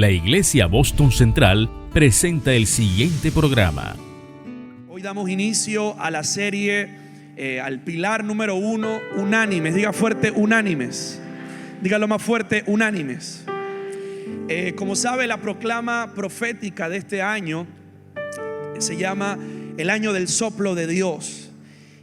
La Iglesia Boston Central presenta el siguiente programa. Hoy damos inicio a la serie, al pilar número 1, unánimes. Diga fuerte, unánimes. Dígalo más fuerte, unánimes. Como sabe, la proclama profética de este año se llama el año del soplo de Dios.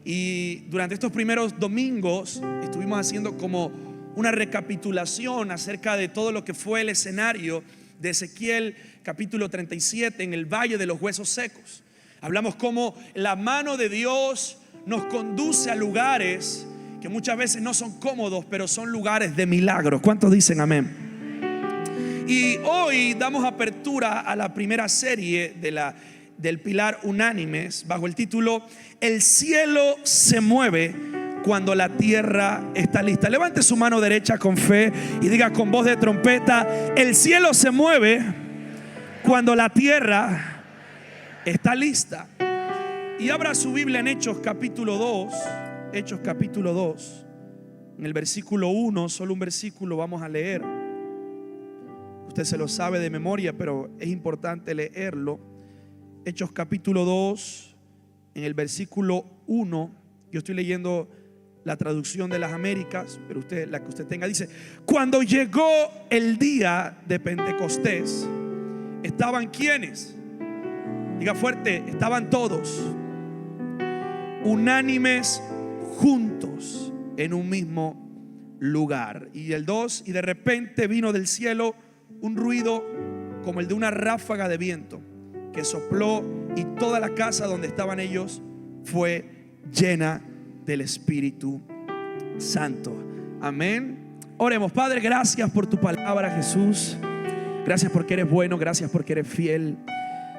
Y durante estos primeros domingos estuvimos haciendo como una recapitulación acerca de todo lo que fue el escenario de Ezequiel capítulo 37 en el Valle de los Huesos Secos. Hablamos cómo la mano de Dios nos conduce a lugares que muchas veces no son cómodos, pero son lugares de milagros. ¿Cuántos dicen amén? Y hoy damos apertura a la primera serie del pilar unánimes bajo el título El cielo se mueve cuando la tierra está lista. Levante su mano derecha con fe y diga con voz de trompeta: el cielo se mueve cuando la tierra está lista. Y abra su Biblia en Hechos capítulo 2. Hechos capítulo 2, en el versículo 1, solo un versículo vamos a leer. Usted se lo sabe de memoria, pero es importante leerlo. Hechos capítulo 2, en el versículo 1. Yo estoy leyendo la traducción de las Américas, pero la que usted tenga, dice: cuando llegó el día de Pentecostés, ¿estaban quiénes? Diga fuerte: estaban todos unánimes juntos en un mismo lugar. Y el 2: y de repente vino del cielo un ruido como el de una ráfaga de viento que sopló, y toda la casa donde estaban ellos fue llena del Espíritu Santo. Amén. Oremos. Padre, gracias por tu palabra, Jesús. Gracias porque eres bueno, gracias porque eres fiel.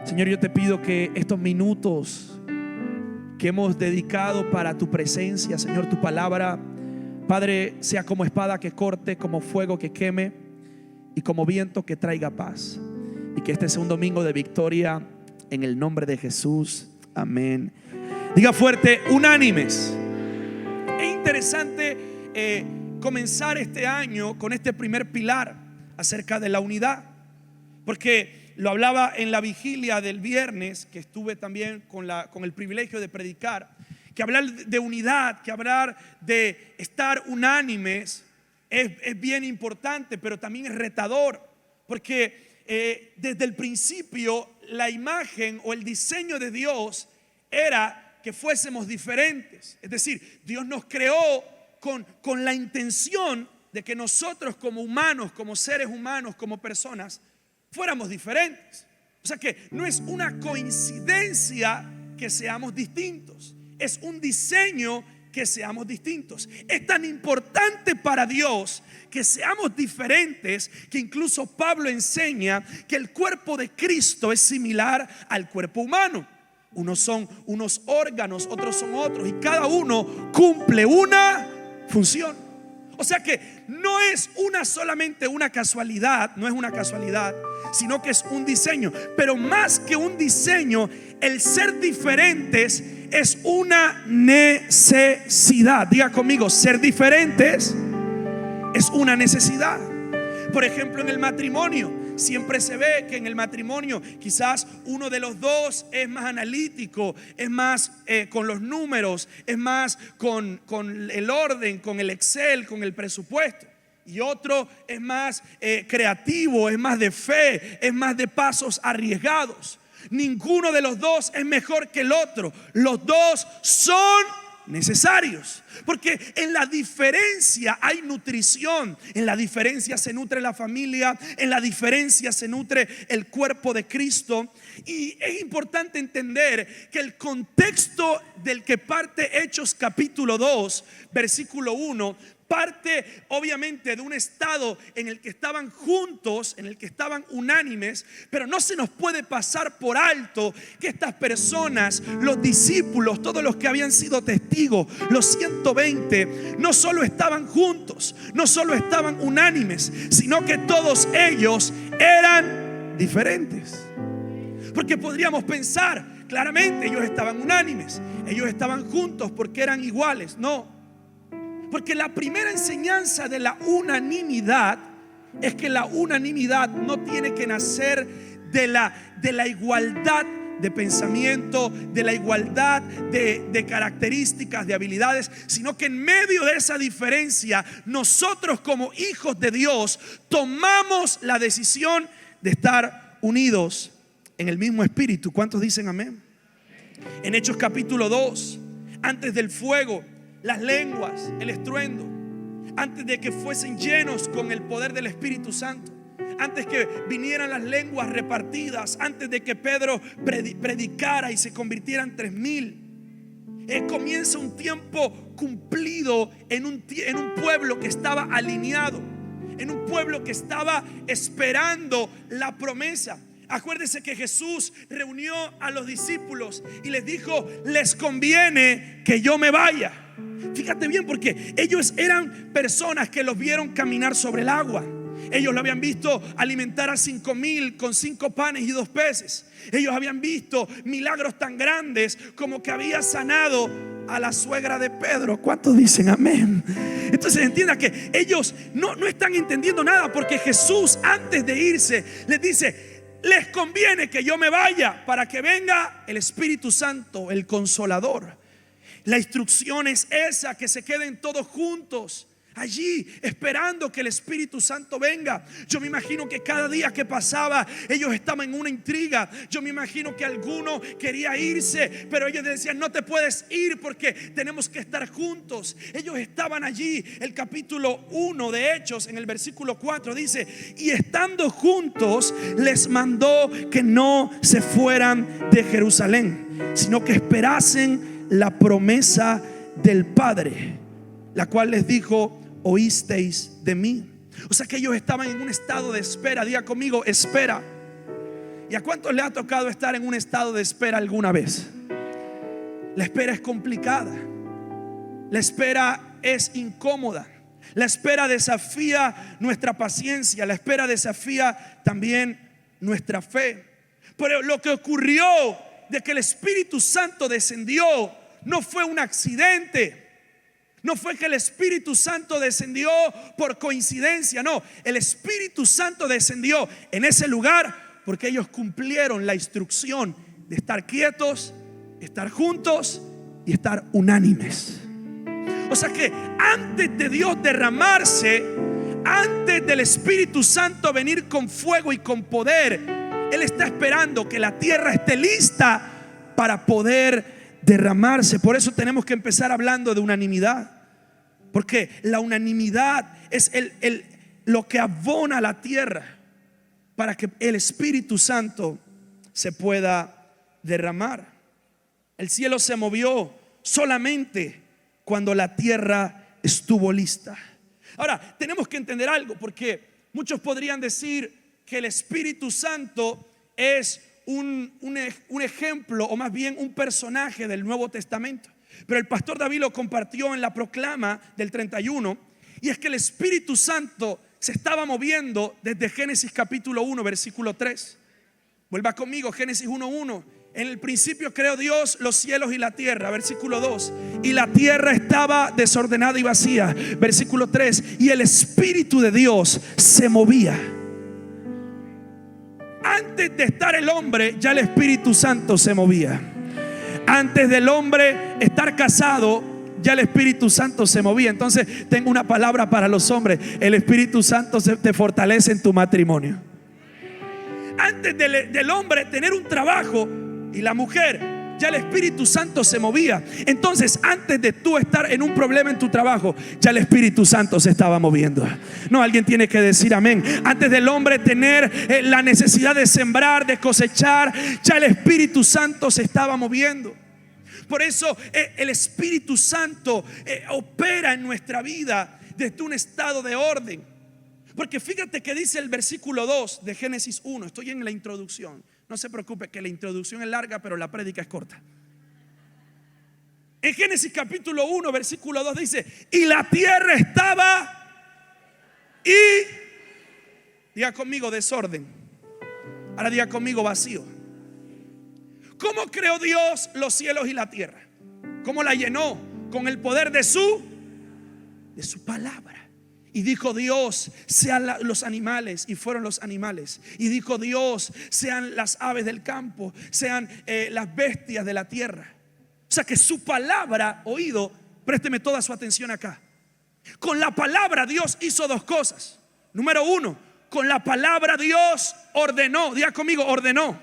Señor, yo te pido que estos minutos que hemos dedicado para tu presencia, Señor, tu palabra, Padre, sea como espada que corte, como fuego que queme y como viento que traiga paz. Y que este sea un domingo de victoria en el nombre de Jesús. Amén. Diga fuerte: unánimes. Es interesante comenzar este año con este primer pilar acerca de la unidad, porque lo hablaba en la vigilia del viernes, que estuve también con el privilegio de predicar, que hablar de unidad, que hablar de estar unánimes es bien importante, pero también es retador, porque desde el principio la imagen o el diseño de Dios era que fuésemos diferentes. Es decir, Dios nos creó con la intención de que nosotros como humanos, como seres humanos, como personas, fuéramos diferentes. O sea que no es una coincidencia que seamos distintos, es un diseño que seamos distintos. Es tan importante para Dios que seamos diferentes que incluso Pablo enseña que el cuerpo de Cristo es similar al cuerpo humano. Unos son unos órganos, otros son otros, y cada uno cumple una función. O sea que no es solamente una casualidad, no es una casualidad, sino que es un diseño. Pero más que un diseño, el ser diferentes es una necesidad. Diga conmigo: ser diferentes es una necesidad. Por ejemplo, en el matrimonio siempre se ve que en el matrimonio quizás uno de los dos es más analítico, es más con los números, es más con el orden, con el Excel, con el presupuesto. Y otro es más creativo, es más de fe, es más de pasos arriesgados. Ninguno de los dos es mejor que el otro. Los dos son necesarios, porque en la diferencia hay nutrición. En la diferencia se nutre la familia, en la diferencia se nutre el cuerpo de Cristo. Y es importante entender que el contexto del que parte Hechos capítulo 2 versículo 1 parte obviamente de un estado en el que estaban juntos, en el que estaban unánimes, pero no se nos puede pasar por alto que estas personas, los discípulos, todos los que habían sido testigos, los 120, no solo estaban juntos, no solo estaban unánimes, sino que todos ellos eran diferentes. Porque podríamos pensar, claramente ellos estaban unánimes, ellos estaban juntos porque eran iguales. No, porque la primera enseñanza de la unanimidad es que la unanimidad no tiene que nacer de la igualdad de pensamiento, de la igualdad de características, de habilidades, sino que en medio de esa diferencia, nosotros como hijos de Dios tomamos la decisión de estar unidos en el mismo espíritu. ¿Cuántos dicen amén? En Hechos capítulo 2, antes del fuego, las lenguas, el estruendo, antes de que fuesen llenos con el poder del Espíritu Santo, antes que vinieran las lenguas repartidas, antes de que Pedro predicara y se convirtieran 3,000, comienza un tiempo cumplido en un pueblo que estaba alineado, en un pueblo que estaba esperando la promesa. Acuérdese que Jesús reunió a los discípulos y les dijo: les conviene que yo me vaya. Fíjate bien, porque ellos eran personas que los vieron caminar sobre el agua. Ellos lo habían visto alimentar a 5,000 con 5 panes y 2 peces. Ellos habían visto milagros tan grandes como que había sanado a la suegra de Pedro. ¿Cuántos dicen amén? Entonces entienda que ellos no están entendiendo nada, porque Jesús, antes de irse, les dice: les conviene que yo me vaya para que venga el Espíritu Santo, el Consolador. La instrucción es esa: que se queden todos juntos allí esperando que el Espíritu Santo venga. Yo me imagino que cada día que pasaba ellos estaban en una intriga. Yo me imagino que alguno quería irse, pero ellos decían: no te puedes ir porque tenemos que estar juntos. Ellos estaban allí. El capítulo 1 de Hechos, en el versículo 4 dice: y estando juntos les mandó que no se fueran de Jerusalén, sino que esperasen la promesa del Padre, la cual les dijo: oísteis de mí. O sea que ellos estaban en un estado de espera. Diga conmigo: espera. ¿Y a cuántos le ha tocado estar en un estado de espera alguna vez? La espera es complicada. La espera es incómoda. La espera desafía nuestra paciencia. La espera desafía también nuestra fe. Pero lo que ocurrió de que el Espíritu Santo descendió no fue un accidente. No fue que el Espíritu Santo descendió por coincidencia. No, el Espíritu Santo descendió en ese lugar porque ellos cumplieron la instrucción de estar quietos, estar juntos y estar unánimes. O sea que antes de Dios derramarse, antes del Espíritu Santo venir con fuego y con poder, Él está esperando que la tierra esté lista para poder derramarse. Por eso tenemos que empezar hablando de unanimidad, porque la unanimidad es lo que abona la tierra para que el Espíritu Santo se pueda derramar. El cielo se movió solamente cuando la tierra estuvo lista. Ahora, tenemos que entender algo, porque muchos podrían decir que el Espíritu Santo es un ejemplo, o más bien un personaje del Nuevo Testamento. Pero el pastor David lo compartió en la proclama del 31, y es que el Espíritu Santo se estaba moviendo desde Génesis capítulo 1 versículo 3. Vuelva conmigo, Génesis 1:1. En el principio creó Dios los cielos y la tierra, versículo 2. Y la tierra estaba desordenada y vacía, versículo 3. Y el Espíritu de Dios se movía. Antes de estar el hombre, ya el Espíritu Santo se movía. Antes del hombre estar casado, ya el Espíritu Santo se movía. Entonces tengo una palabra para los hombres: el Espíritu Santo te fortalece en tu matrimonio. Antes del hombre tener un trabajo, y la mujer, ya el Espíritu Santo se movía. Entonces, antes de tú estar en un problema en tu trabajo, ya el Espíritu Santo se estaba moviendo. No, alguien tiene que decir amén. Antes del hombre tener la necesidad de sembrar, de cosechar, ya el Espíritu Santo se estaba moviendo. Por eso el Espíritu Santo opera en nuestra vida desde un estado de orden. Porque fíjate que dice el versículo 2 de Génesis 1. Estoy en la introducción. No se preocupe que la introducción es larga, pero la prédica es corta. En Génesis capítulo 1 versículo 2 dice: y la tierra estaba diga conmigo, desorden. Ahora diga conmigo, vacío. ¿Cómo creó Dios los cielos y la tierra? ¿Cómo la llenó? Con el poder de su palabra. Y dijo Dios, sean los animales, y fueron los animales. Y dijo Dios, sean las aves del campo, sean las bestias de la tierra. O sea que su palabra, oído, présteme toda su atención acá. Con la palabra Dios hizo dos cosas. Número uno, con la palabra Dios ordenó. Diga conmigo, ordenó.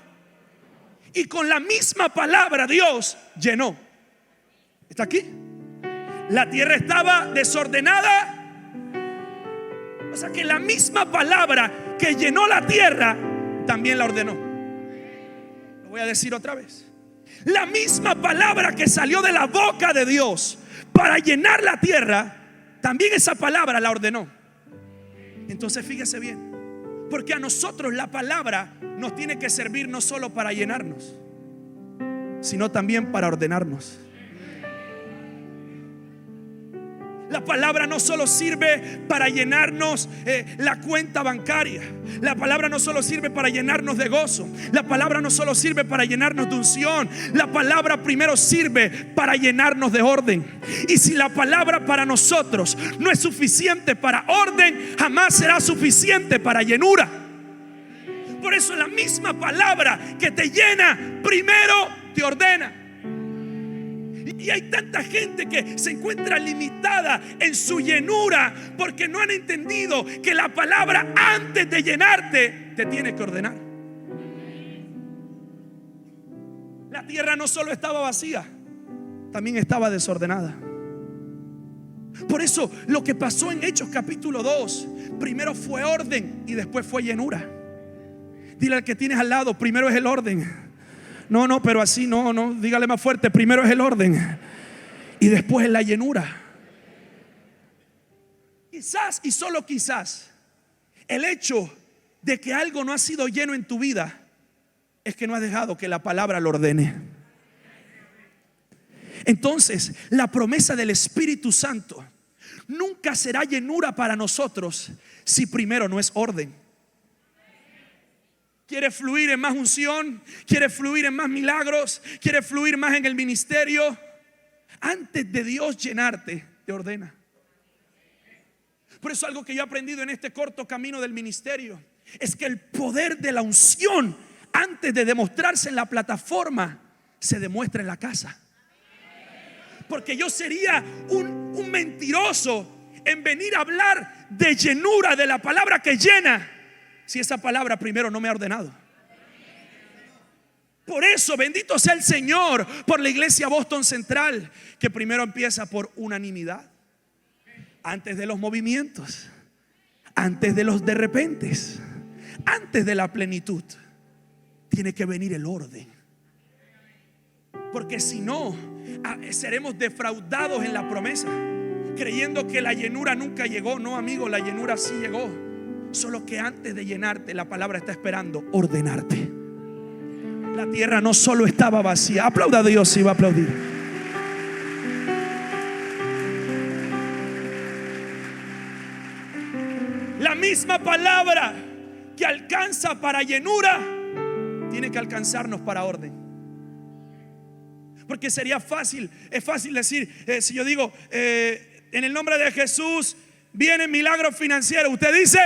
Y con la misma palabra Dios llenó. ¿Está aquí? La tierra estaba desordenada. O sea que la misma palabra que llenó la tierra también la ordenó. Lo voy a decir otra vez. La misma palabra que salió de la boca de Dios para llenar la tierra, también esa palabra la ordenó. Entonces fíjese bien, porque a nosotros la palabra nos tiene que servir no solo para llenarnos, sino también para ordenarnos. La palabra no solo sirve para llenarnos la cuenta bancaria. La palabra no solo sirve para llenarnos de gozo. La palabra no solo sirve para llenarnos de unción. La palabra primero sirve para llenarnos de orden. Y si la palabra para nosotros no es suficiente para orden, jamás será suficiente para llenura. Por eso la misma palabra que te llena, primero te ordena. Y hay tanta gente que se encuentra limitada en su llenura porque no han entendido que la palabra, antes de llenarte, te tiene que ordenar. La tierra no solo estaba vacía, también estaba desordenada. Por eso lo que pasó en Hechos capítulo 2, primero fue orden y después fue llenura. Dile al que tienes al lado, primero es el orden. No, pero así no, dígale más fuerte. Primero es el orden y después es la llenura. Quizás y solo quizás el hecho de que algo no ha sido lleno en tu vida es que no has dejado que la palabra lo ordene. Entonces la promesa del Espíritu Santo nunca será llenura para nosotros si primero no es orden. ¿Quiere fluir en más unción? ¿Quiere fluir en más milagros? ¿Quiere fluir más en el ministerio? Antes de Dios llenarte, te ordena. Por eso algo que yo he aprendido en este corto camino del ministerio es que el poder de la unción, antes de demostrarse en la plataforma, se demuestra en la casa. Porque yo sería un mentiroso en venir a hablar de llenura, de la palabra que llena, si esa palabra primero no me ha ordenado. Por eso bendito sea el Señor por la iglesia Boston Central, que primero empieza por unanimidad, antes de los movimientos, antes de los de repentes, antes de la plenitud. Tiene que venir el orden, porque si no seremos defraudados en la promesa, creyendo que la llenura nunca llegó. No, amigo, la llenura sí llegó. Solo que antes de llenarte, la palabra está esperando ordenarte. La tierra no solo estaba vacía. Aplauda a Dios si va a aplaudir. La misma palabra que alcanza para llenura tiene que alcanzarnos para orden. Porque sería fácil, es fácil decir, si yo digo en el nombre de Jesús viene milagro financiero, usted dice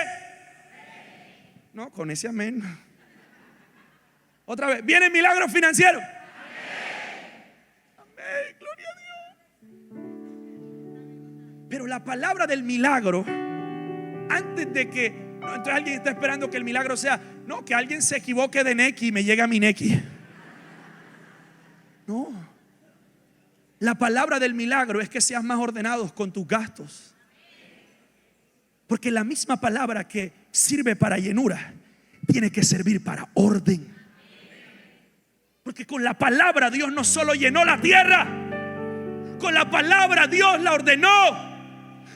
no, con ese amén. Otra vez, viene milagro financiero. Amén, gloria a Dios. Pero la palabra del milagro, antes de que entonces alguien está esperando que el milagro sea, no, que alguien se equivoque de Neki y me llegue a mi Neki. No. La palabra del milagro es que seas más ordenados con tus gastos. Porque la misma palabra que sirve para llenura tiene que servir para orden. Porque con la palabra Dios no solo llenó la tierra, con la palabra Dios la ordenó.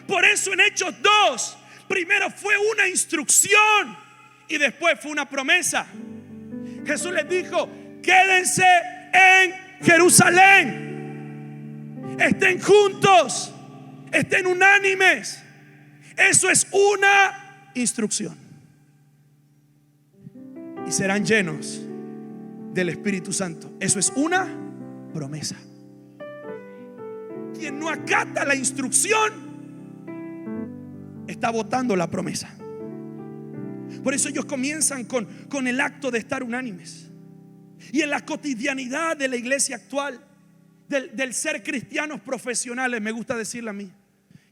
Por eso en Hechos 2 primero fue una instrucción y después fue una promesa. Jesús les dijo: quédense en Jerusalén, estén juntos, estén unánimes. Eso es una instrucción. Y serán llenos del Espíritu Santo. Eso es una promesa. Quien no acata la instrucción está botando la promesa. Por eso ellos comienzan con el acto de estar unánimes. Y en la cotidianidad de la iglesia actual, del ser cristianos profesionales, me gusta decirle a mí,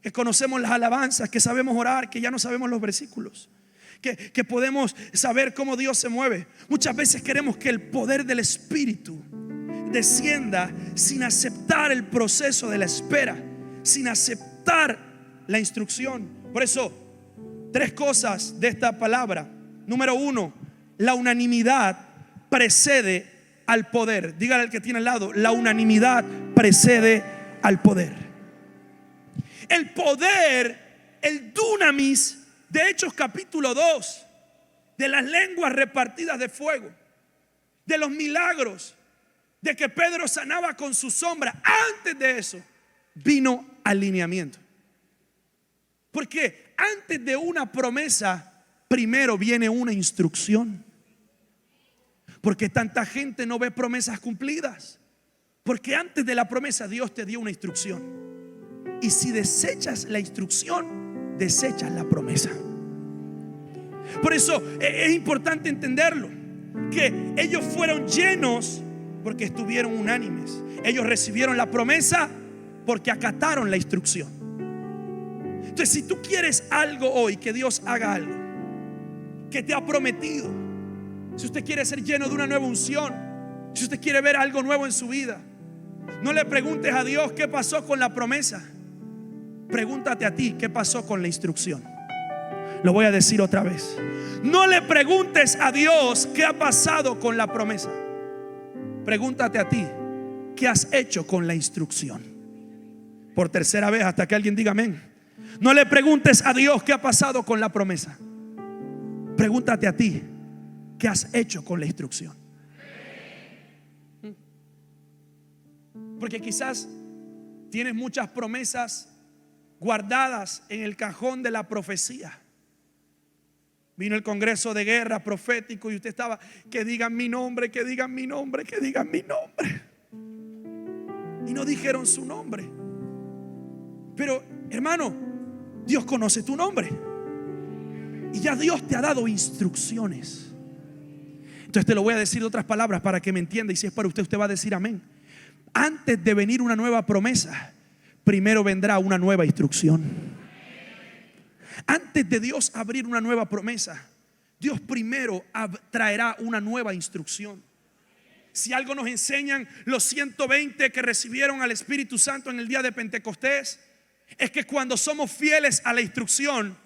que conocemos las alabanzas, que sabemos orar, que ya no sabemos los versículos, que podemos saber cómo Dios se mueve. Muchas veces queremos que el poder del Espíritu descienda sin aceptar el proceso de la espera, sin aceptar la instrucción. Por eso, 3 cosas de esta palabra. Número 1, la unanimidad precede al poder. Dígale al que tiene al lado: la unanimidad precede al poder. El poder, el dunamis de Hechos capítulo 2, de las lenguas repartidas de fuego, de los milagros, de que Pedro sanaba con su sombra. Antes de eso vino alineamiento. Porque antes de una promesa, primero viene una instrucción. Porque tanta gente no ve promesas cumplidas, porque antes de la promesa Dios te dio una instrucción. Y si desechas la instrucción, desechas la promesa. Por eso es importante entenderlo, que ellos fueron llenos porque estuvieron unánimes. Ellos recibieron la promesa porque acataron la instrucción. Entonces, si tú quieres algo hoy, que Dios haga algo que te ha prometido, si usted quiere ser lleno de una nueva unción, si usted quiere ver algo nuevo en su vida, no le preguntes a Dios qué pasó con la promesa. Pregúntate a ti qué pasó con la instrucción. Lo voy a decir otra vez. No le preguntes a Dios qué ha pasado con la promesa. Pregúntate a ti qué has hecho con la instrucción. Por tercera vez, hasta que alguien diga amén. No le preguntes a Dios qué ha pasado con la promesa. Pregúntate a ti qué has hecho con la instrucción. Porque quizás tienes muchas promesas guardadas en el cajón de la profecía. Vino el congreso de guerra profético y usted estaba: que digan mi nombre, que digan mi nombre, que digan mi nombre. Y no dijeron su nombre. Pero hermano, Dios conoce tu nombre y ya Dios te ha dado instrucciones. Entonces te lo voy a decir de otras palabras para que me entienda, y si es para usted, usted va a decir amén. Antes de venir una nueva promesa, primero vendrá una nueva instrucción. Antes de Dios abrir una nueva promesa, Dios primero traerá una nueva instrucción. Si algo nos enseñan los 120 que recibieron al Espíritu Santo en el día de Pentecostés, es que cuando somos fieles a la instrucción,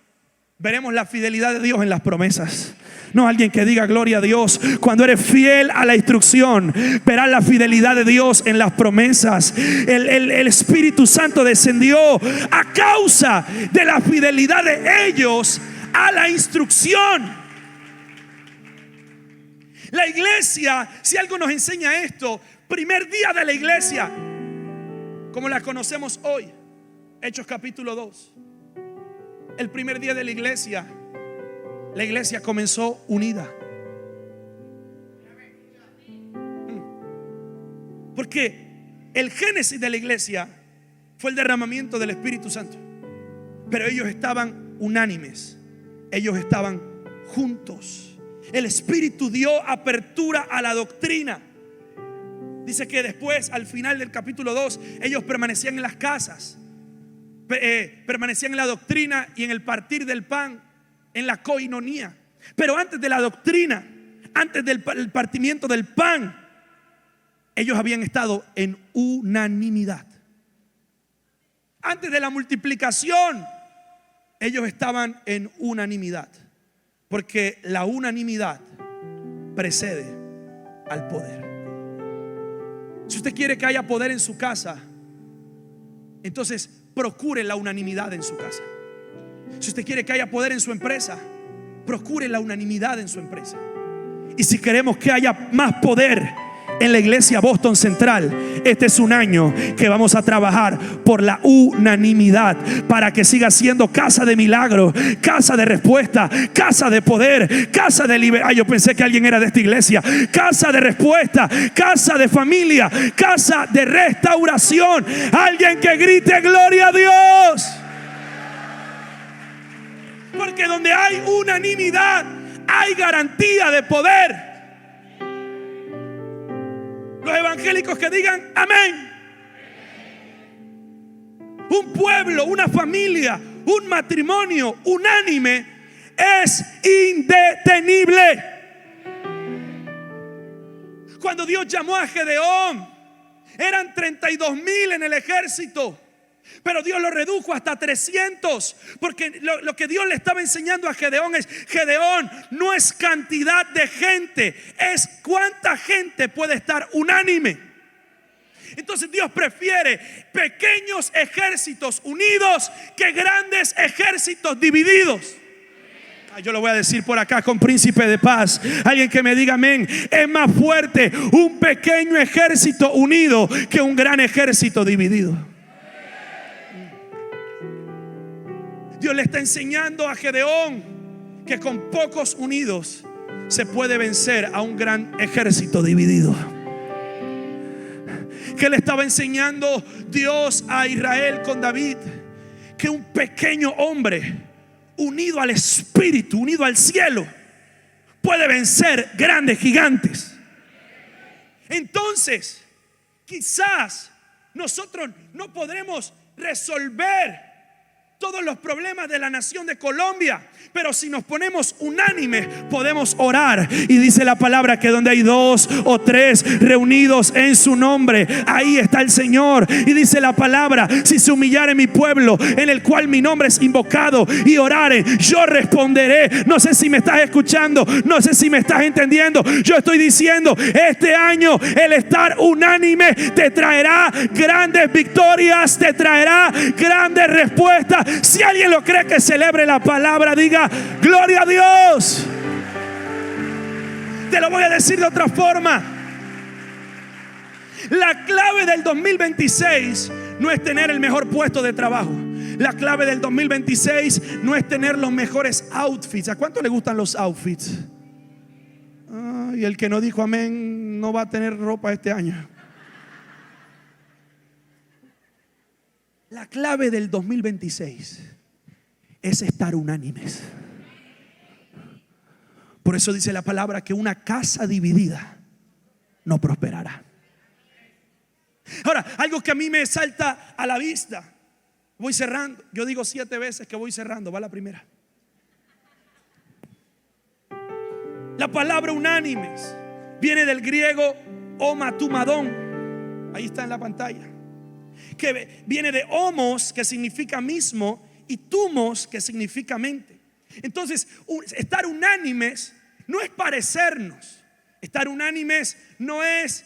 veremos la fidelidad de Dios en las promesas. No, alguien que diga gloria a Dios. Cuando eres fiel a la instrucción, verás la fidelidad de Dios en las promesas. El Espíritu Santo descendió a causa de la fidelidad de ellos a la instrucción. La iglesia, si algo nos enseña esto, primer día de la iglesia, como la conocemos hoy, Hechos capítulo 2. El primer día de la iglesia comenzó unida. Porque el génesis de la iglesia fue el derramamiento del Espíritu Santo. Pero ellos estaban unánimes, ellos estaban juntos. El Espíritu dio apertura a la doctrina. Dice que después, al final del capítulo 2, ellos permanecían en las casas, permanecían en la doctrina y en el partir del pan, en la coinonía. Pero antes de la doctrina, antes del partimiento del pan, ellos habían estado en unanimidad. Antes de la multiplicación, ellos estaban en unanimidad. Porque la unanimidad precede al poder. Si usted quiere que haya poder en su casa, entonces procure la unanimidad en su casa. Si usted quiere que haya poder en su empresa, procure la unanimidad en su empresa. Y si queremos que haya más poder en la iglesia Boston Central, este es un año que vamos a trabajar por la unanimidad para que siga siendo casa de milagro, casa de respuesta, casa de poder, casa de liberación. Yo pensé que alguien era de esta iglesia. Casa de respuesta, casa de familia, casa de restauración. Alguien que grite gloria a Dios. Porque donde hay unanimidad, hay garantía de poder. Los evangélicos que digan amén. Un pueblo, una familia, un matrimonio unánime es indetenible. Cuando Dios llamó a Gedeón, eran 32,000 en el ejército, pero Dios lo redujo hasta 300. Porque lo que Dios le estaba enseñando a Gedeón es: Gedeón, no es cantidad de gente, es cuánta gente puede estar unánime. Entonces Dios prefiere pequeños ejércitos unidos que grandes ejércitos divididos. Yo lo voy a decir por acá con príncipe de paz. Alguien que me diga amén. Es más fuerte un pequeño ejército unido que un gran ejército dividido. Dios le está enseñando a Gedeón que con pocos unidos se puede vencer a un gran ejército dividido. Que le estaba enseñando Dios a Israel con David, que un pequeño hombre unido al Espíritu, unido al cielo, puede vencer grandes gigantes. Entonces, quizás nosotros no podremos resolver todos los problemas de la nación de Colombia, pero si nos ponemos unánimes podemos orar. Y dice la palabra que donde hay 2 o 3 reunidos en su nombre, ahí está el Señor. Y dice la palabra: si se humillare mi pueblo, en el cual mi nombre es invocado, y orare, yo responderé. No sé si me estás escuchando, no sé si me estás entendiendo. Yo estoy diciendo, este año el estar unánime te traerá grandes victorias, te traerá grandes respuestas. Si alguien lo cree, que celebre la palabra, diga gloria a Dios. Te lo voy a decir de otra forma. La clave del 2026 no es tener el mejor puesto de trabajo. La clave del 2026 no es tener los mejores outfits. ¿A cuánto le gustan los outfits? Y el que no dijo amén no va a tener ropa este año. La clave del 2026 es estar unánimes. Por eso dice la palabra que una casa dividida no prosperará. Ahora, algo que a mí me salta a la vista. Voy cerrando. Yo digo 7 veces que voy cerrando. Va la primera. La palabra unánimes viene del griego homatumadón. Ahí está en la pantalla. Que viene de homos, que significa mismo, y tumos, que significa mente. Entonces, estar unánimes no es parecernos. Estar unánimes no es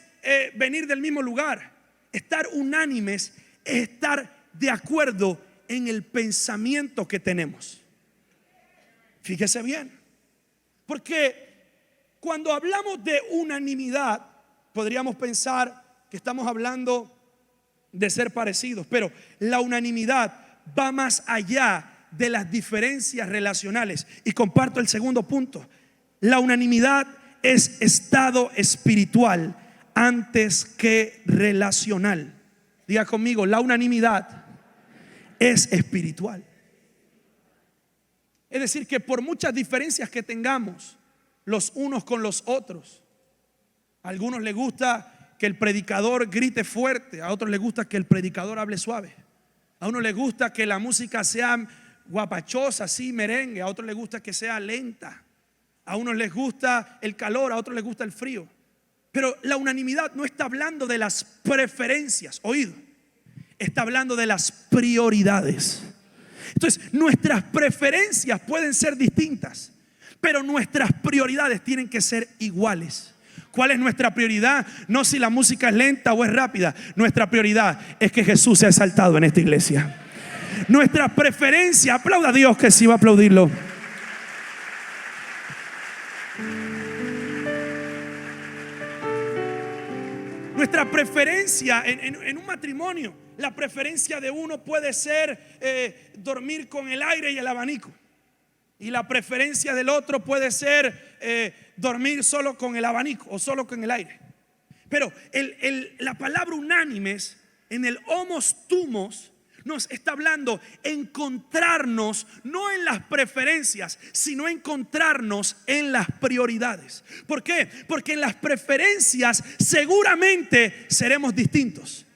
venir del mismo lugar. Estar unánimes es estar de acuerdo en el pensamiento que tenemos. Fíjese bien, porque cuando hablamos de unanimidad, podríamos pensar que estamos hablando de ser parecidos, pero la unanimidad va más allá de las diferencias relacionales. Y comparto el segundo punto: la unanimidad es estado espiritual antes que relacional. Diga conmigo: la unanimidad es espiritual. Es decir, que por muchas diferencias que tengamos los unos con los otros, a algunos les gusta que el predicador grite fuerte, a otros les gusta que el predicador hable suave, a unos les gusta que la música sea guapachosa, así merengue, a otros les gusta que sea lenta, a unos les gusta el calor, a otros les gusta el frío. Pero la unanimidad no está hablando de las preferencias, oído, está hablando de las prioridades. Entonces, nuestras preferencias pueden ser distintas, pero nuestras prioridades tienen que ser iguales. ¿Cuál es nuestra prioridad? No si la música es lenta o es rápida. Nuestra prioridad es que Jesús sea exaltado en esta iglesia. Nuestra preferencia, aplauda a Dios que sí va a aplaudirlo. Nuestra preferencia en un matrimonio, la preferencia de uno puede ser dormir con el aire y el abanico. Y la preferencia del otro puede ser dormir solo con el abanico o solo con el aire. Pero la palabra unánimes en el homos tumos Nos está hablando encontrarnos no en las preferencias, sino encontrarnos en las prioridades. ¿Por qué? Porque en las preferencias seguramente seremos distintos,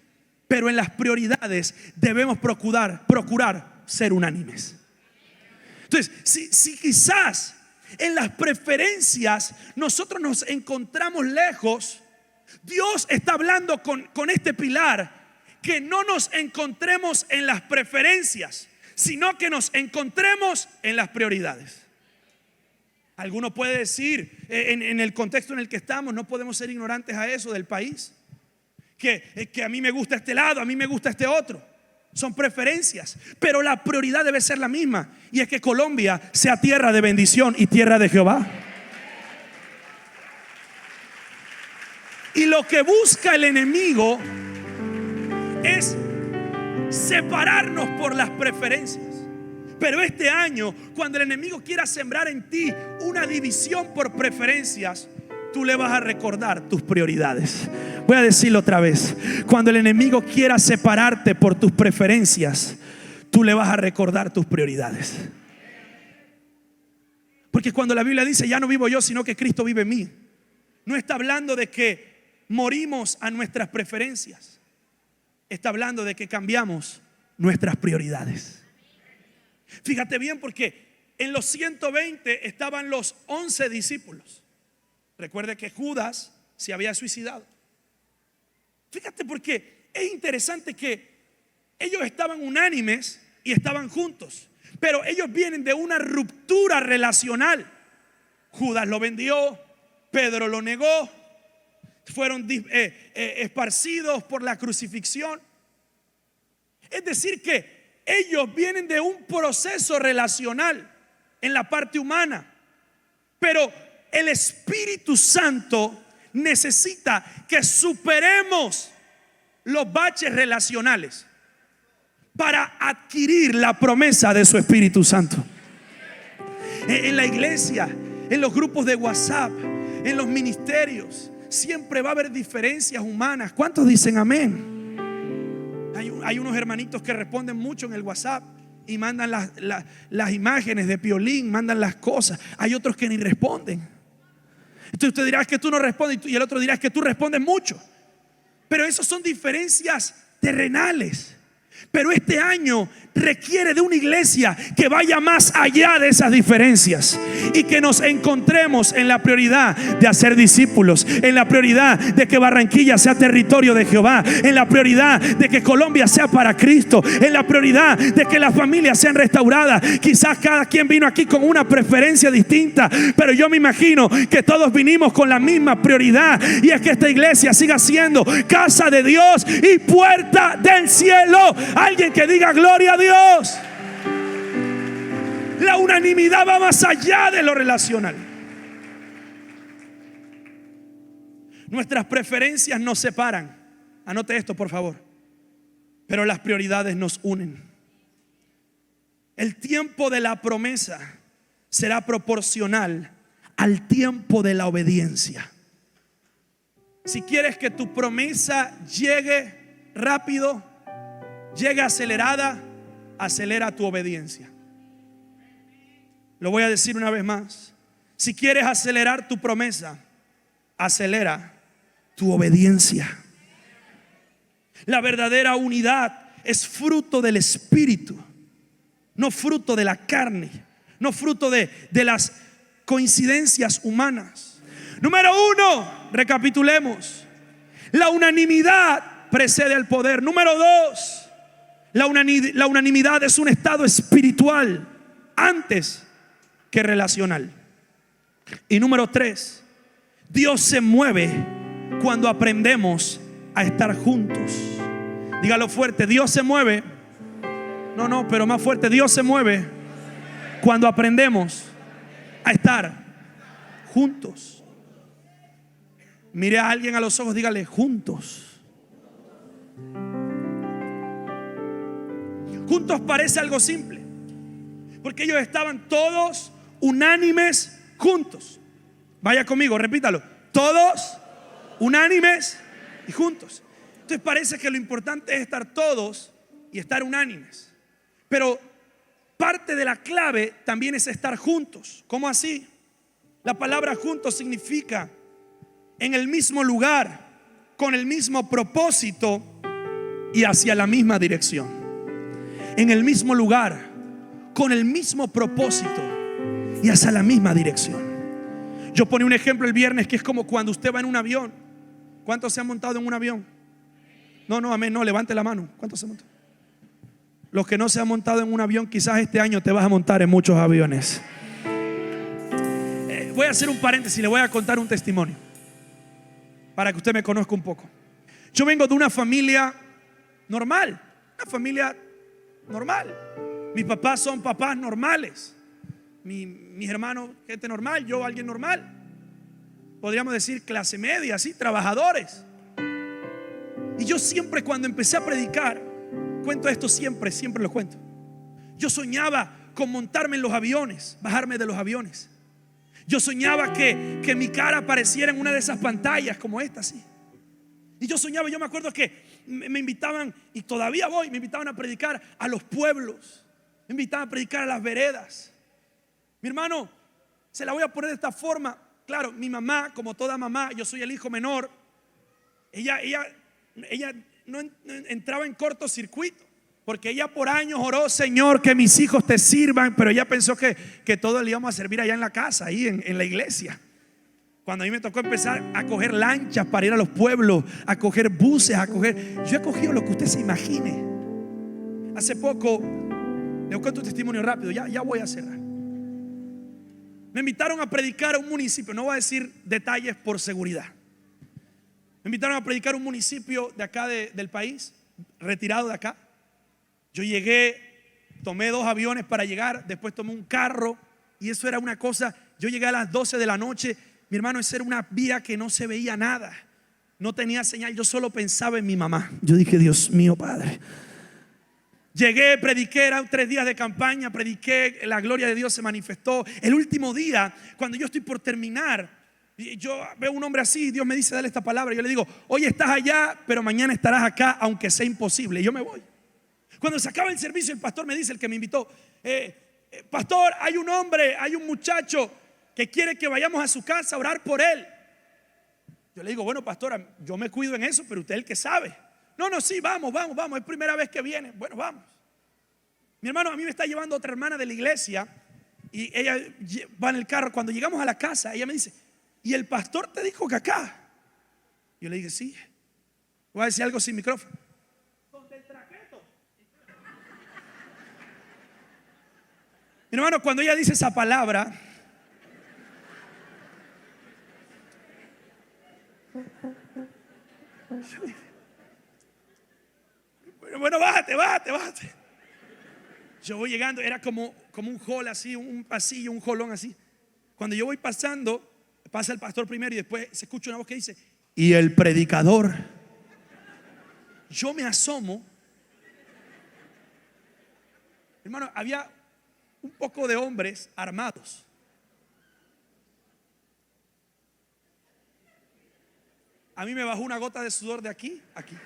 pero en las prioridades debemos procurar ser unánimes. Entonces, si quizás en las preferencias nosotros nos encontramos lejos, Dios está hablando con este pilar, que no nos encontremos en las preferencias, sino que nos encontremos en las prioridades. Alguno puede decir, en el contexto en el que estamos, no podemos ser ignorantes a eso del país, que a mí me gusta este lado, a mí me gusta este otro. Son preferencias, pero la prioridad debe ser la misma, y es que Colombia sea tierra de bendición y tierra de Jehová. Y lo que busca el enemigo es separarnos por las preferencias. Pero este año, cuando el enemigo quiera sembrar en ti una división por preferencias, tú le vas a recordar tus prioridades. Voy a decirlo otra vez. Cuando el enemigo quiera separarte por tus preferencias, tú le vas a recordar tus prioridades. Porque cuando la Biblia dice ya no vivo yo, sino que Cristo vive en mí, no está hablando de que morimos a nuestras preferencias. Está hablando de que cambiamos nuestras prioridades. Fíjate bien, porque en los 120 estaban los 11 discípulos. Recuerde que Judas se había suicidado. Fíjate, porque es interesante que ellos estaban unánimes y estaban juntos, pero ellos vienen de una ruptura relacional. Judas lo vendió, Pedro lo negó, fueron esparcidos por la crucifixión. Es decir, que ellos vienen de un proceso relacional en la parte humana, pero el Espíritu Santo necesita que superemos los baches relacionales para adquirir la promesa de su Espíritu Santo. En la iglesia, en los grupos de WhatsApp, en los ministerios, siempre va a haber diferencias humanas. ¿Cuántos dicen amén? Hay unos hermanitos que responden mucho en el WhatsApp y mandan las imágenes de Piolín, mandan las cosas. Hay otros que ni responden. Entonces usted dirá, es que tú no respondes, y el otro dirá, es que tú respondes mucho. Pero esas son diferencias terrenales. Pero este año requiere de una iglesia que vaya más allá de esas diferencias y que nos encontremos en la prioridad de hacer discípulos, en la prioridad de que Barranquilla sea territorio de Jehová, en la prioridad de que Colombia sea para Cristo, en la prioridad de que las familias sean restauradas. Quizás cada quien vino aquí con una preferencia distinta, pero yo me imagino que todos vinimos con la misma prioridad, y es que esta iglesia siga siendo casa de Dios y puerta del cielo. Alguien que diga gloria a Dios. La unanimidad va más allá de lo relacional. Nuestras preferencias nos separan. Anote esto, por favor. Pero las prioridades nos unen. El tiempo de la promesa será proporcional al tiempo de la obediencia. Si quieres que tu promesa llegue rápido, llegue acelerada, acelera tu obediencia. Lo voy a decir una vez más. Si quieres acelerar tu promesa, acelera tu obediencia. La verdadera unidad es fruto del Espíritu, no fruto de la carne, no fruto de las coincidencias humanas. Número 1, recapitulemos. La unanimidad precede al poder. Número 2, la unanimidad es un estado espiritual antes que relacional. Y número 3, Dios se mueve cuando aprendemos a estar juntos. Dígalo fuerte, Dios se mueve. No, pero más fuerte, Dios se mueve cuando aprendemos a estar juntos. Mire a alguien a los ojos, dígale juntos. Juntos parece algo simple, porque ellos estaban todos unánimes juntos. Vaya conmigo, repítalo. Todos unánimes y juntos. Entonces parece que lo importante es estar todos, y estar unánimes. Pero parte de la clave también es estar juntos. ¿Cómo así? La palabra juntos significa en el mismo lugar, con el mismo propósito y hacia la misma dirección. En el mismo lugar, con el mismo propósito y hacia la misma dirección. Yo ponía un ejemplo el viernes que es como cuando usted va en un avión. ¿Cuántos se han montado en un avión? No, amén, no, levante la mano. ¿Cuántos se han montado? Los que no se han montado en un avión, quizás este año te vas a montar en muchos aviones. Voy a hacer un paréntesis, le voy a contar un testimonio para que usted me conozca un poco. Yo vengo de una familia normal, una familia normal. Mis papás son papás normales. Mis hermanos, gente normal, yo alguien normal. Podríamos decir clase media, sí, trabajadores. Y yo siempre cuando empecé a predicar, cuento esto siempre lo cuento. Yo soñaba con montarme en los aviones, bajarme de los aviones. Yo soñaba que mi cara apareciera en una de esas pantallas como esta, así. Y yo soñaba, yo me acuerdo que me invitaban, y todavía voy, me invitaban a predicar a los pueblos, me invitaban a predicar a las veredas. Mi hermano, se la voy a poner de esta forma. Claro, mi mamá, como toda mamá, yo soy el hijo menor. Ella no entraba en cortocircuito, porque ella por años oró: Señor, que mis hijos te sirvan. Pero ella pensó que todos le íbamos a servir allá en la casa, ahí en la iglesia. Cuando a mí me tocó empezar a coger lanchas para ir a los pueblos, a coger buses, yo he cogido lo que usted se imagine. Hace poco, le cuento un testimonio rápido, ya voy a cerrar. Me invitaron a predicar a un municipio, no voy a decir detalles por seguridad. Me invitaron a predicar a un municipio de acá del país, retirado de acá. Yo llegué, tomé 2 aviones para llegar, después tomé un carro, y eso era una cosa. Yo llegué a las 12 de la noche, mi hermano, esa era una vía que no se veía nada, no tenía señal, yo solo pensaba en mi mamá. Yo dije: Dios mío, Padre. Llegué, prediqué, eran 3 días de campaña, prediqué, la gloria de Dios se manifestó. El último día, cuando yo estoy por terminar, yo veo un hombre así, Dios me dice: dale esta palabra. Yo le digo: hoy estás allá, pero mañana estarás acá, aunque sea imposible. Y yo me voy. Cuando se acaba el servicio, el pastor me dice, el que me invitó: pastor, hay un hombre, hay un muchacho que quiere que vayamos a su casa a orar por él. Yo le digo: bueno, pastora, yo me cuido en eso, pero usted es el que sabe. No, sí, vamos, es primera vez que viene. Bueno, vamos. Mi hermano, a mí me está llevando otra hermana de la iglesia, y ella va en el carro. Cuando llegamos a la casa, ella me dice: ¿y el pastor te dijo que acá? Yo le dije: sí. Voy a decir algo sin micrófono. Mi hermano, cuando ella dice esa palabra, bueno, bájate. Yo voy llegando, era como un hall así, un pasillo, un holón así. Cuando yo voy pasando, pasa el pastor primero y después se escucha una voz que dice: y el predicador. Yo me asomo. Hermano, había un poco de hombres armados. A mí me bajó una gota de sudor de aquí a aquí.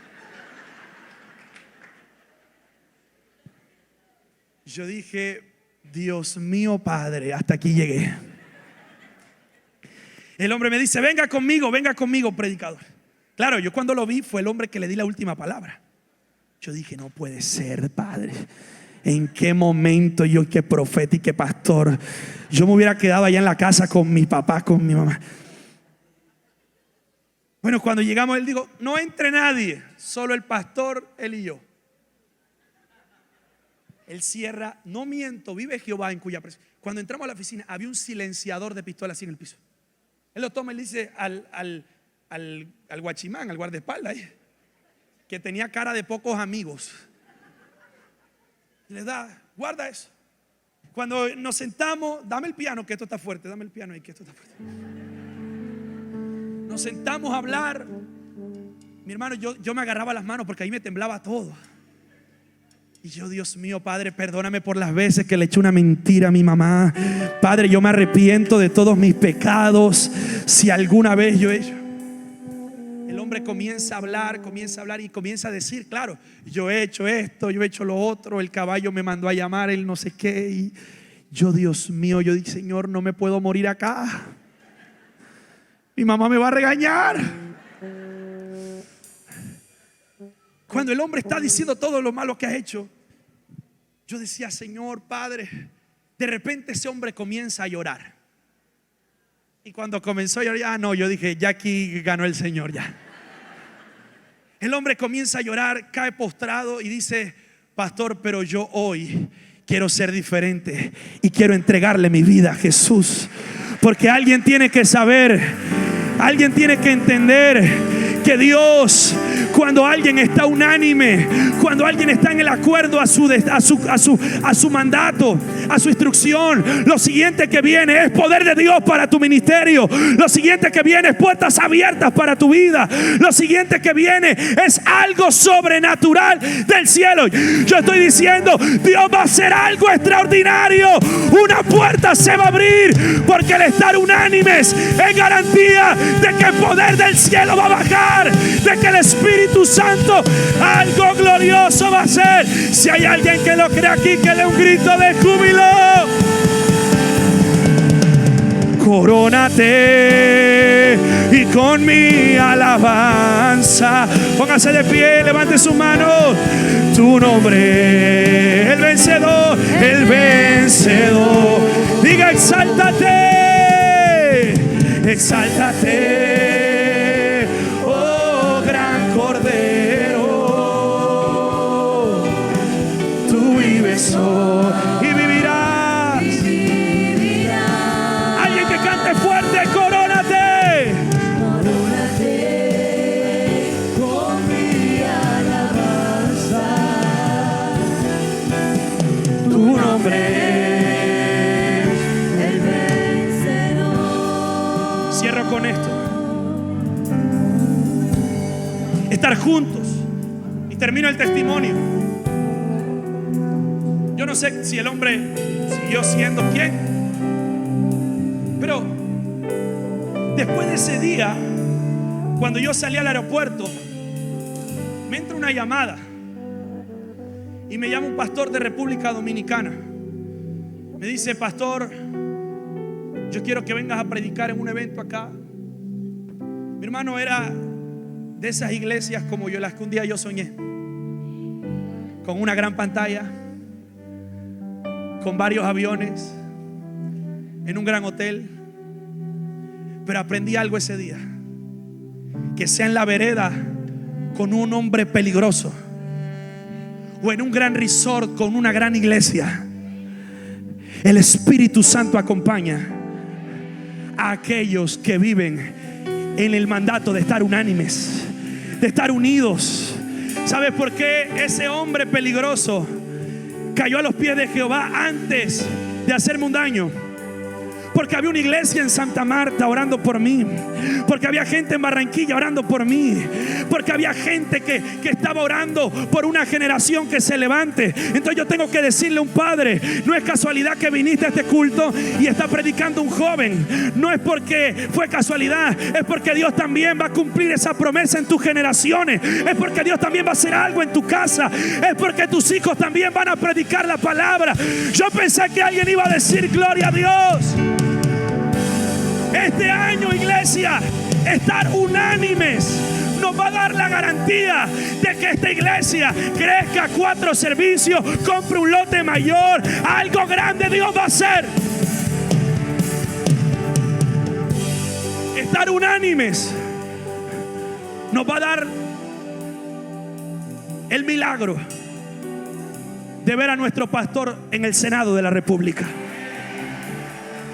Yo dije: Dios mío, Padre, hasta aquí llegué. El hombre me dice: venga conmigo, predicador. Claro, yo cuando lo vi fue el hombre que le di la última palabra. Yo dije: no puede ser, Padre. ¿En qué momento yo, qué profeta y qué pastor? Yo me hubiera quedado allá en la casa con mi papá, con mi mamá. Bueno, cuando llegamos, él dijo: no entre nadie, solo el pastor, él y yo. Él cierra, no miento, vive Jehová en cuya presencia. Cuando entramos a la oficina, había un silenciador de pistola así en el piso. Él lo toma y le dice al guachimán, al guardaespaldas, que tenía cara de pocos amigos, le da: guarda eso. Cuando nos sentamos, dame el piano que esto está fuerte, dame el piano ahí que esto está fuerte. Nos sentamos a hablar. Mi hermano, yo me agarraba las manos porque ahí me temblaba todo. Y yo: Dios mío, Padre, perdóname por las veces que le eché una mentira a mi mamá. Padre, yo me arrepiento de todos mis pecados. Si alguna vez yo he hecho. El hombre comienza a hablar y comienza a decir, claro, yo he hecho esto, yo he hecho lo otro, el caballo me mandó a llamar, él no sé qué. Y yo, Dios mío, yo dije, Señor, no me puedo morir acá. Mi mamá me va a regañar. Cuando el hombre está diciendo todo lo malo que ha hecho, yo decía, Señor, Padre, de repente ese hombre comienza a llorar. Y cuando comenzó a llorar, yo dije, ya aquí ganó el Señor ya. El hombre comienza a llorar, cae postrado y dice, pastor, pero yo hoy quiero ser diferente y quiero entregarle mi vida a Jesús. Porque alguien tiene que saber, alguien tiene que entender que Dios, cuando alguien está unánime, cuando alguien está en el acuerdo a su mandato, a su instrucción, lo siguiente que viene es poder de Dios para tu ministerio. Lo siguiente que viene es puertas abiertas para tu vida. Lo siguiente que viene es algo sobrenatural del cielo. Yo estoy diciendo, Dios va a hacer algo extraordinario. Una puerta se va a abrir, porque el estar unánimes es garantía de que el poder del cielo va a bajar, de que el Espíritu Santo algo glorioso va a hacer. Si hay alguien que lo cree aquí, que dé un grito de júbilo. Corónate y con mi alabanza. Póngase de pie, levante sus manos. Tu nombre, el vencedor, el vencedor. Diga, exáltate, exáltate, oh gran Cordero. Tú vives hoy y vivirás. Alguien que cante fuerte, corónate. Corónate con mi alabanza. Tu nombre, El vencedor. cierro con esto. Estar juntos. Y termino el testimonio. Yo no sé si el hombre siguió siendo quién, pero después de ese día, cuando yo salí al aeropuerto, me entra una llamada y me llama un pastor de República Dominicana. Me dice, pastor, yo quiero que vengas a predicar en un evento acá. Mi hermano, era de esas iglesias como yo, las que un día yo soñé, con una gran pantalla, con varios aviones, en un gran hotel. Pero aprendí algo ese día: que sea en la vereda con un hombre peligroso, o en un gran resort con una gran iglesia, el Espíritu Santo acompaña a aquellos que viven en el mandato de estar unánimes, de estar unidos. ¿Sabes por qué ese hombre peligroso cayó a los pies de Jehová antes de hacerme un daño? Porque había una iglesia en Santa Marta orando por mí, porque había gente en Barranquilla orando por mí, porque había gente que estaba orando por una generación que se levante. Entonces yo tengo que decirle a un padre: no es casualidad que viniste a este culto y está predicando un joven. No es porque fue casualidad, es porque Dios también va a cumplir esa promesa en tus generaciones. Es porque Dios también va a hacer algo en tu casa. Es porque tus hijos también van a predicar la palabra. Yo pensé que alguien iba a decir gloria a Dios. Este año, iglesia, estar unánimes nos va a dar la garantía de que esta iglesia crezca 4 servicios, compre un lote mayor. Algo grande Dios va a hacer. Estar unánimes nos va a dar el milagro de ver a nuestro pastor en el Senado de la República.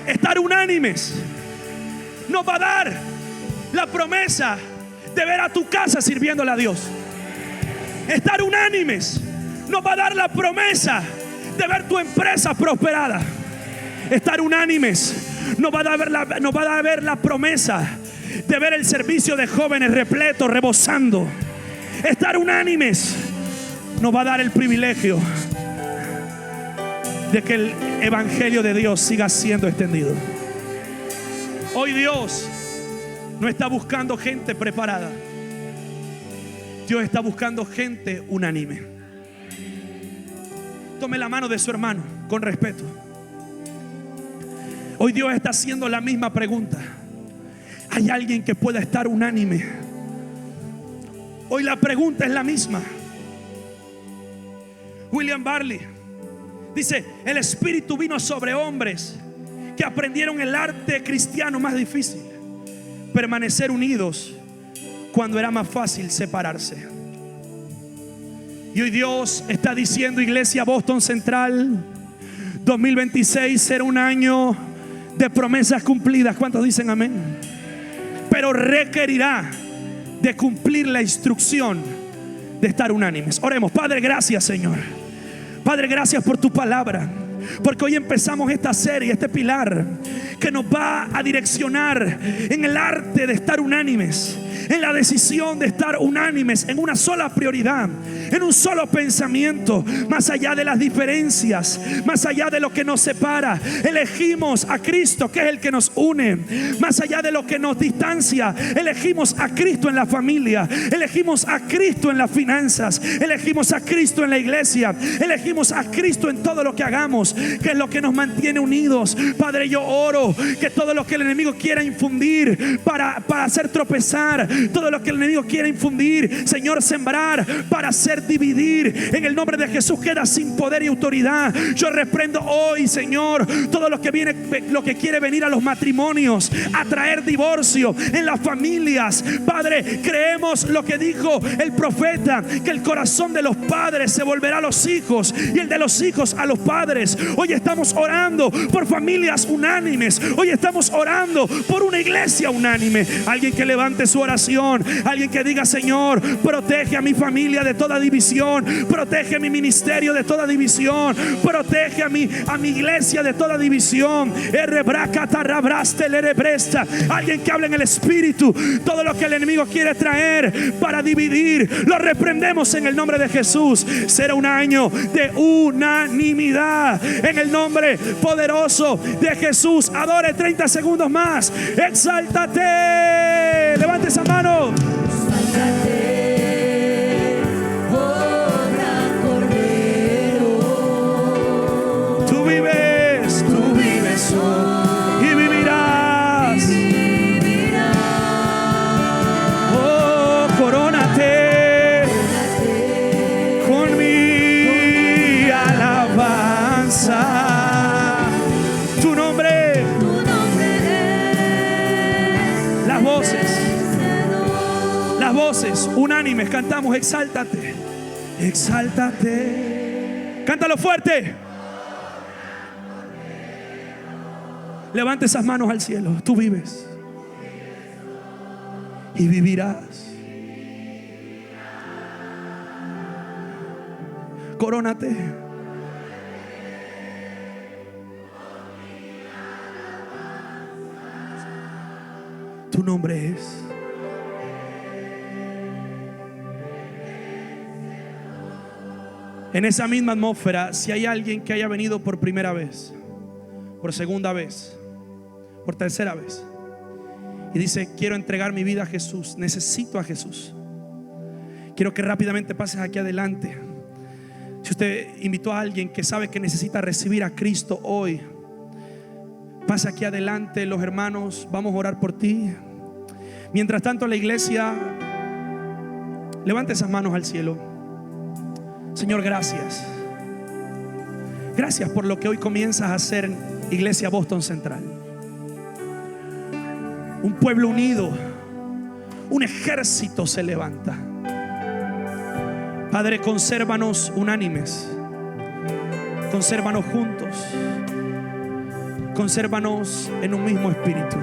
Estar unánimes nos va a dar la promesa de ver a tu casa sirviéndole a Dios. Estar unánimes nos va a dar la promesa de ver tu empresa prosperada. Estar unánimes nos va a dar la promesa de ver el servicio de jóvenes repleto, rebosando. Estar unánimes nos va a dar el privilegio de que el evangelio de Dios siga siendo extendido. Hoy Dios no está buscando gente preparada. Dios está buscando gente unánime. Tome la mano de su hermano con respeto. Hoy Dios está haciendo la misma pregunta. ¿Hay alguien que pueda estar unánime? Hoy la pregunta es la misma. William Barley dice: el Espíritu vino sobre hombres que aprendieron el arte cristiano más difícil, permanecer unidos cuando era más fácil separarse. Y hoy Dios está diciendo: Iglesia Boston Central, 2026 será un año de promesas cumplidas. ¿Cuántos dicen amén? Pero requerirá de cumplir la instrucción de estar unánimes. Oremos. Padre, gracias, Señor. Padre, gracias por tu palabra, porque hoy empezamos esta serie, este pilar que nos va a direccionar en el arte de estar unánimes, en la decisión de estar unánimes en una sola prioridad, en un solo pensamiento, más allá de las diferencias, más allá de lo que nos separa. Elegimos a Cristo, que es el que nos une. Más allá de lo que nos distancia, elegimos a Cristo en la familia, elegimos a Cristo en las finanzas, elegimos a Cristo en la iglesia, elegimos a Cristo en todo lo que hagamos, que es lo que nos mantiene unidos. Padre, yo oro que todo lo que el enemigo quiera infundir para hacer tropezar, todo lo que el enemigo quiera infundir, Señor, sembrar para hacer dividir, en el nombre de Jesús queda sin poder y autoridad. Yo reprendo hoy, Señor, todo lo que viene, lo que quiere venir a los matrimonios, a traer divorcio en las familias. Padre, creemos lo que dijo el profeta, que el corazón de los padres se volverá a los hijos y el de los hijos a los padres. Hoy estamos orando por familias unánimes. Hoy estamos orando por una iglesia unánime. Alguien que levante su oración, alguien que diga: Señor, protege a mi familia de toda división, protege mi ministerio de toda división, protege a mi iglesia de toda división. Alguien que hable en el Espíritu. Todo lo que el enemigo quiere traer para dividir, lo reprendemos en el nombre de Jesús. Será un año de unanimidad en el nombre poderoso de Jesús. Adore 30 segundos más. Exáltate. Levante esa mano. Unánimes cantamos: exáltate, exáltate. Cántalo fuerte. Levante esas manos al cielo. Tú vives y vivirás. Corónate. Tu nombre es. En esa misma atmósfera, si hay alguien que haya venido por primera vez, por segunda vez, por tercera vez, y dice: quiero entregar mi vida a Jesús, necesito a Jesús, quiero que rápidamente pases aquí adelante. Si usted invitó a alguien que sabe que necesita recibir a Cristo hoy, pasa aquí adelante. Los hermanos vamos a orar por ti. Mientras tanto, la iglesia, levante esas manos al cielo. Señor, gracias. Gracias por lo que hoy comienzas a hacer, Iglesia Boston Central. Un pueblo unido, un ejército se levanta. Padre, consérvanos unánimes, consérvanos juntos, consérvanos en un mismo espíritu.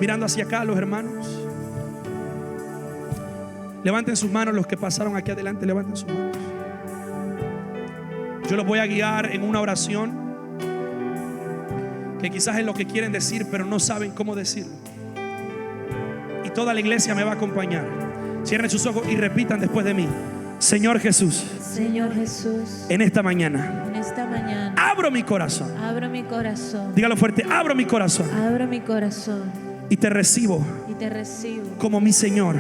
Mirando hacia acá, los hermanos, levanten sus manos. Los que pasaron aquí adelante, levanten sus manos. Yo los voy a guiar en una oración que quizás es lo que quieren decir, pero no saben cómo decirlo. Y toda la iglesia me va a acompañar. Cierren sus ojos y repitan después de mí: Señor Jesús, Señor Jesús, en esta mañana abro mi corazón. Dígalo fuerte: abro mi corazón. Abro mi corazón. y te recibo como mi Señor,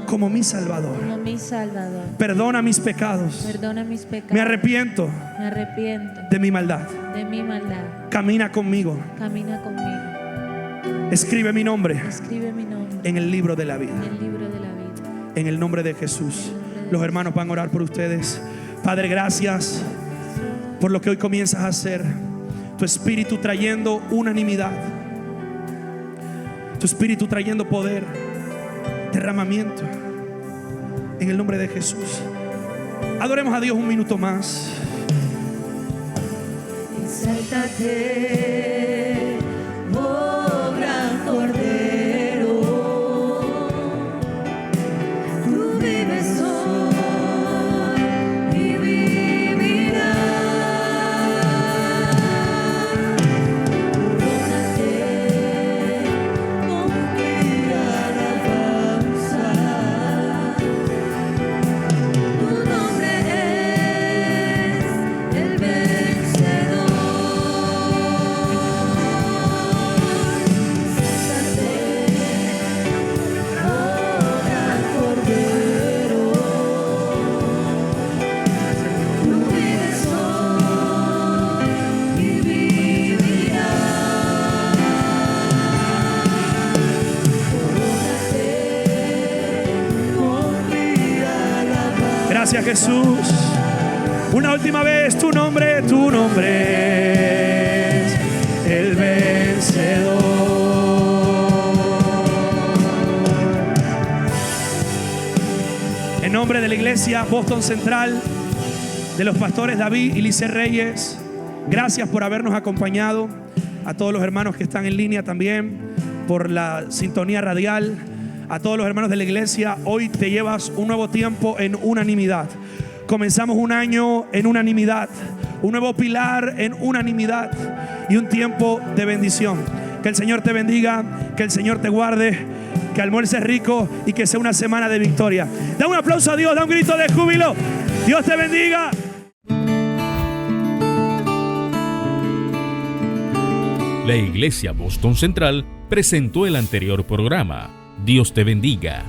como mi Salvador. Perdona mis pecados. Me arrepiento de mi maldad. Camina conmigo. Escribe mi nombre en el libro de la vida. En el nombre de Jesús. Los hermanos van a orar por ustedes. Padre, gracias por lo que hoy comienzas a hacer. Tu espíritu trayendo unanimidad. Tu espíritu trayendo poder, derramamiento. En el nombre de Jesús. Adoremos a Dios un minuto más. Exáltate, oh gran Cordero. Tú vives hoy y vivirás. Corónate con mi alabanza. Tu nombre es el vencedor. Gracias, Jesús. Una última vez, tu nombre es el vencedor. En nombre de la iglesia Boston Central, de los pastores David y Lice Reyes, gracias por habernos acompañado. A todos los hermanos que están en línea también, por la sintonía radial. A todos los hermanos de la iglesia, hoy te llevas un nuevo tiempo en unanimidad. Comenzamos un año en unanimidad, un nuevo pilar en unanimidad y un tiempo de bendición. Que el Señor te bendiga, que el Señor te guarde, que almuerces rico y que sea una semana de victoria. Da un aplauso a Dios, da un grito de júbilo. Dios te bendiga. La Iglesia Boston Central presentó el anterior programa. Dios te bendiga.